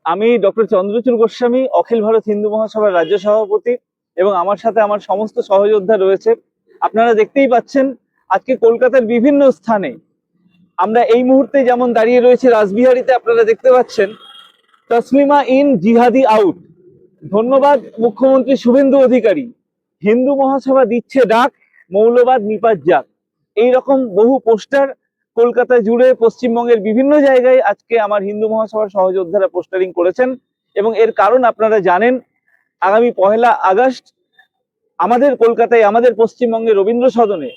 আমি ডক্টর চন্দ্রচূড় গোস্বামী, অখিল ভারত হিন্দু মহাসভার রাজ্য সভাপতি, এবং আমার সাথে আমার সমস্ত সহযোদ্ধা রয়েছে। আপনারা দেখতেই পাচ্ছেন আজকে কলকাতার বিভিন্ন স্থানে আমরা এই মুহূর্তে যেমন দাঁড়িয়ে রয়েছি রাসবিহারীতে, আপনারা দেখতে পাচ্ছেন তসলিমা ইন জিহাদি আউট। ধন্যবাদ মুখ্যমন্ত্রী শুভেন্দু অধিকারী। হিন্দু মহাসভা দিচ্ছে ডাক, মৌলবাদ নিপাত যাক। এইরকম বহু পোস্টার কলকাতা জুড়ে পশ্চিমবঙ্গের বিভিন্ন জায়গায় আজকে আমার হিন্দু মহাসভার সহযোদ্ধারা পোস্টারিং করেছেন। এবং এর কারণ আপনারা জানেন, আগামী 1 আগস্ট আমাদের কলকাতায়, আমাদের পশ্চিমবঙ্গে রবীন্দ্র সদনে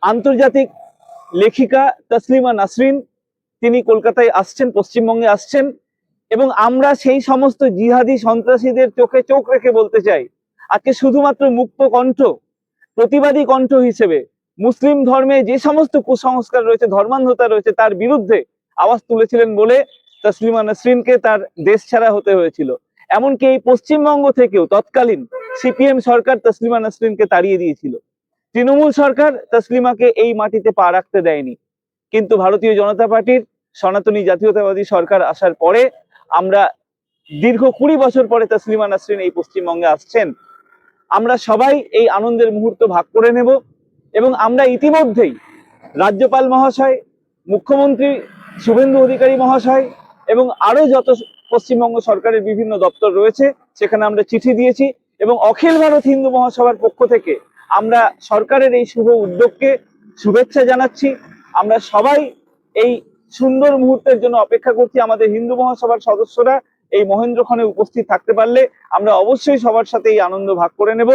আন্তর্জাতিক লেখিকা তসলিমা নাসরিন তিনি কলকাতায় আসছেন, পশ্চিমবঙ্গে আসছেন। এবং আমরা সেই সমস্ত জিহাদি সন্ত্রাসীদের চোখে চোখ রেখে বলতে চাই, আজকে শুধুমাত্র মুক্ত কণ্ঠ, প্রতিবাদী কণ্ঠ হিসেবে মুসলিম ধর্মে যে সমস্ত কুসংস্কার রয়েছে, ধর্মান্ধতা রয়েছে, তার বিরুদ্ধে আওয়াজ তুলেছিলেন বলে তসলিমা নাসরিনকে তার দেশ ছাড়া হতে হয়েছিল। এমনকি এই পশ্চিমবঙ্গ থেকেও তৎকালীন সিপিএম সরকার তসলিমা নাসরিনকে তাড়িয়ে দিয়েছিল। তৃণমূল সরকার তসলিমাকে এই মাটিতে পা রাখতে দেয়নি। কিন্তু ভারতীয় জনতা পার্টির সনাতনী জাতীয়তাবাদী সরকার আসার পরে আমরা দীর্ঘ 20 বছর পরে তসলিমা নাসরিন এই পশ্চিমবঙ্গে আসছেন। আমরা সবাই এই আনন্দের মুহূর্ত ভাগ করে নেব। এবং আমরা ইতিমধ্যেই রাজ্যপাল মহাশয়, মুখ্যমন্ত্রী শুভেন্দু অধিকারী মহাশয় এবং আরো যত পশ্চিমবঙ্গ সরকারের বিভিন্ন দপ্তর রয়েছে সেখানে আমরা চিঠি দিয়েছি। এবং অখিল ভারত হিন্দু মহাসভার পক্ষ থেকে আমরা সরকারের এই শুভ উদ্যোগকে শুভেচ্ছা জানাচ্ছি। আমরা সবাই এই সুন্দর মুহূর্তের জন্য অপেক্ষা করছি। আমাদের হিন্দু মহাসভার সদস্যরা এই মহেন্দ্রক্ষণে উপস্থিত থাকতে পারলে আমরা অবশ্যই সবার সাথে এই আনন্দ ভাগ করে নেব।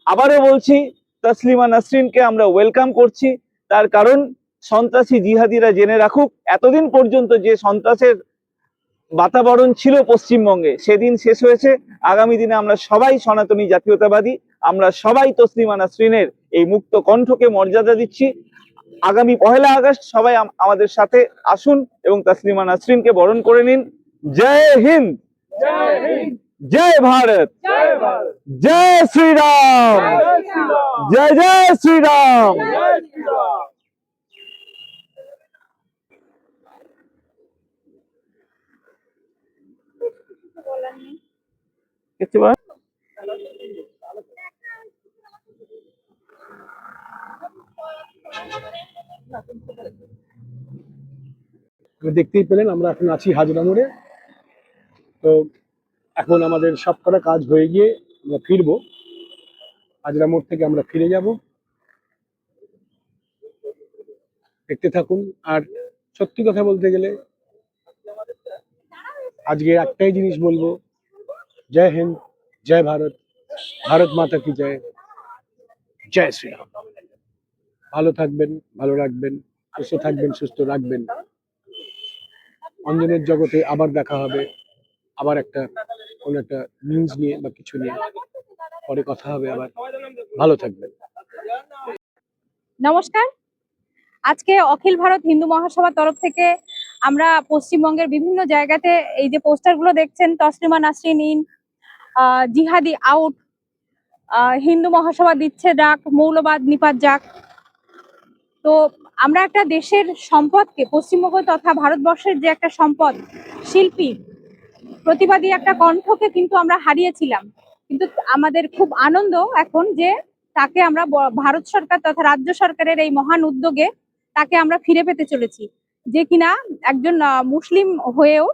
আবারও বলছি, তসলিমা নাসরিনকে আমরা ওয়েলকাম করছি। তার কারণ সন্ত্রাসী জিহাদিরা জেনে রাখুক, এতদিন পর্যন্ত যে সন্ত্রাসের বাতাবরণ ছিল পশ্চিমবঙ্গে সেদিন শেষ হয়েছে। আগামী দিনে আমরা সবাই সনাতনী জাতীয়তাবাদী, আমরা সবাই তসলিমা নাসরিনের এই মুক্ত কণ্ঠকে মর্যাদা দিচ্ছি। আগামী 1 আগস্ট সবাই আমাদের সাথে আসুন এবং তসলিমা নাসরিনকে বরণ করে নিন। জয় হিন্দ, জয় ভারত, জয় শ্রীরাম, জয় জয় শ্রীরাম। দেখতেই পেলেন আমরা এখন আছি হাজরা মোড়ে। তো এখন আমাদের সব কটা কাজ হয়ে গিয়ে আমরা ফিরবো। হাজরা মোড় থেকে আমরা ফিরে যাব, দেখতে থাকুন। আর সত্যি কথা বলতে গেলে আজকে একটাই জিনিস বলবো, জয় হিন্দ, জয় ভারত, ভারত মাতা কি জয়, জয় শ্রীরাম। ভালো থাকবেন, ভালো রাখবেন, সুস্থ থাকবেন, সুস্থ রাখবেন। অঞ্জনের জগতে আবার দেখা হবে, আবার কোনো একটা নিউজ নিয়ে বা কিছু নিয়ে পরে কথা হবে আবার। ভালো থাকবেন। নমস্কার। আজকে অখিল ভারত হিন্দু মহাসভার তরফ থেকে আমরা পশ্চিমবঙ্গের বিভিন্ন জায়গাতে এই যে পোস্টারগুলো দেখছেন, তসলিমা নাসরিন ইন, জিহাদি আউট, হিন্দু মহাসভা দিচ্ছে ডাক, মৌলবাদ নিপাত যাক। তো আমরা একটা দেশের সম্পদকে, পশ্চিমবঙ্গ তথা ভারতবর্ষের যে একটা সম্পদ, শিল্পী, প্রতিবাদী একটা কণ্ঠকে কিন্তু আমরা হারিয়েছিলাম। কিন্তু আমাদের খুব আনন্দ এখন যে তাকে আমরা ভারত সরকার তথা রাজ্য সরকারের এই মহান উদ্যোগে তাকে আমরা ফিরে পেতে চলেছি, যে কিনা একজন মুসলিম হয়েও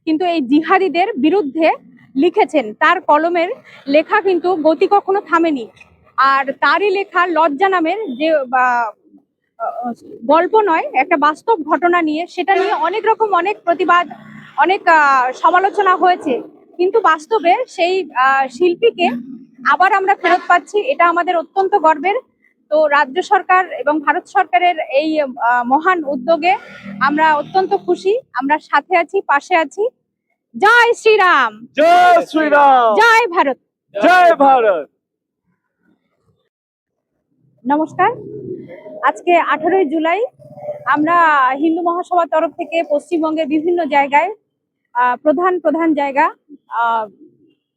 কিন্তু এই জিহাদিদের বিরুদ্ধে লিখেছেন। তার কলমের লেখা কিন্তু গতি কখনো থামেনি। আর তারই লেখা লজ্জা নামের যে গল্প নয়, একটা বাস্তব ঘটনা নিয়ে, সেটা নিয়ে অনেক রকম অনেক প্রতিবাদ, অনেক সমালোচনা হয়েছে। কিন্তু বাস্তবে সেই শিল্পীকে আবার আমরা ফেরত পাচ্ছি, এটা আমাদের অত্যন্ত গর্বের। তো রাজ্য সরকার এবং ভারত সরকারের এই মহান উদ্যোগে আমরা অত্যন্ত খুশি। আমরা সাথে আছি, পাশে আছি। জয় শ্রীরাম, জয় শ্রীরাম, জয় ভারত, জয় ভারত। নমস্কার। আজকে 18ই জুলাই আমরা হিন্দু মহাসভার তরফ থেকে পশ্চিমবঙ্গের বিভিন্ন জায়গায়, প্রধান প্রধান জায়গা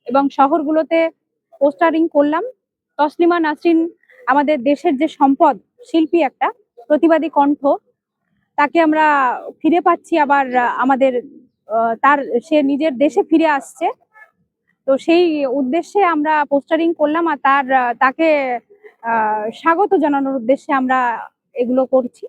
এবং শহরগুলোতে পোস্টারিং করলাম। তসলিমা নাসরিন আমাদের দেশের যে সম্পদ, শিল্পী, একটা প্রতিবাদী কণ্ঠ, তাকে আমরা ফিরে পাচ্ছি আবার আমাদের তার সে নিজের দেশে ফিরে আসছে। তো সেই উদ্দেশ্যে আমরা পোস্টারিং করলাম, আর তাকে স্বাগত জানানোর উদ্দেশ্যে আমরা এগুলো করছি।